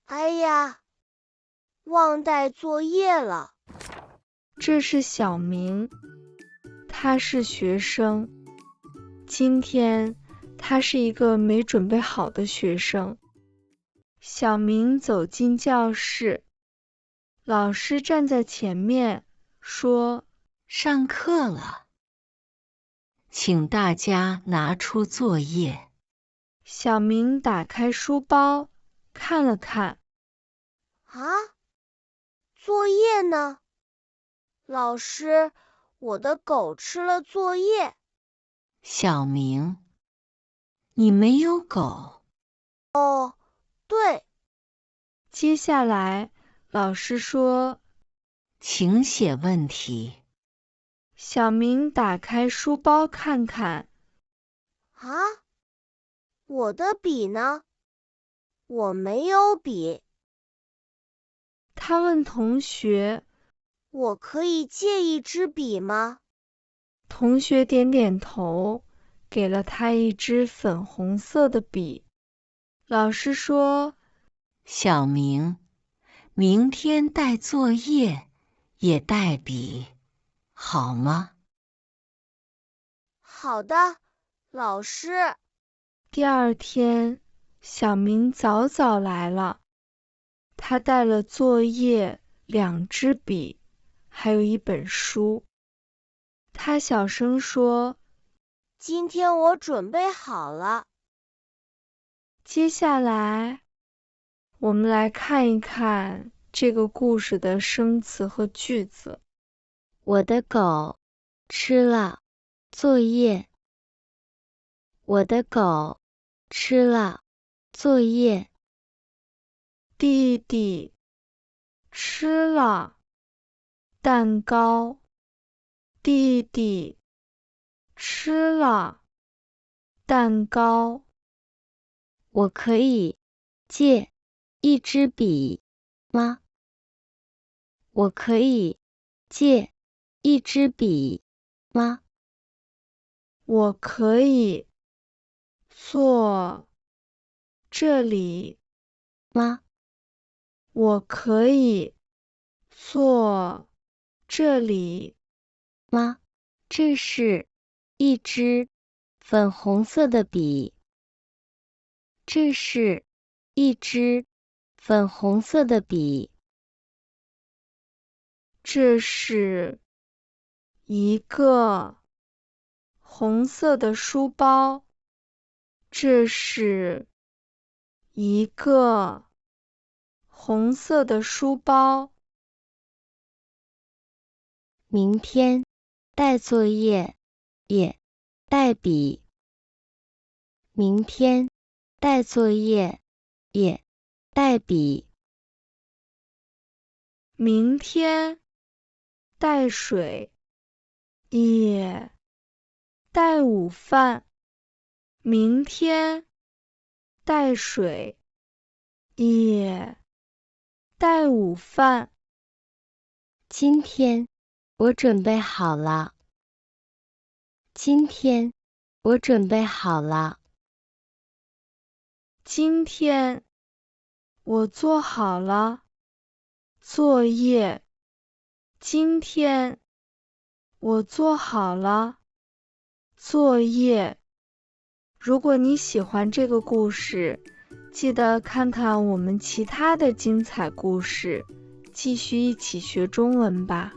哎呀，忘带作业了。这是小明，他是学生。今天他是一个没准备好的学生。小明走进教室，老师站在前面说：“上课了，请大家拿出作业。”小明打开书包看了看，啊，作业呢？老师，我的狗吃了作业。小明，你没有狗。哦，对。接下来老师说：“请写问题。”小明打开书包看看，啊，我的笔呢？我没有笔。他问同学：“我可以借一支笔吗？”同学点点头，给了他一支粉红色的笔。老师说：“小明，明天带作业也带笔，好吗？”好的，老师。第二天，小明早早来了，他带了作业、2支笔，还有一本书。他小声说：“今天我准备好了。”接下来，我们来看一看这个故事的生词和句子。我的狗吃了作业。我的狗吃了作业。弟弟吃了蛋糕。弟弟吃了蛋糕。我可以借一支笔吗？我可以借一支笔吗？我可以坐这里吗？我可以坐这里吗？这是一支粉红色的笔。这是一支粉红色的笔。这是一个红色的书包。这是一个红色的书包。明天带作业也带笔。明天带作业也带笔。明天带水也带午饭。明天带水也带午饭。今天我准备好了。今天我准备好了。今天我做好了作业。今天我做好了作业。如果你喜欢这个故事，记得看看我们其他的精彩故事，继续一起学中文吧。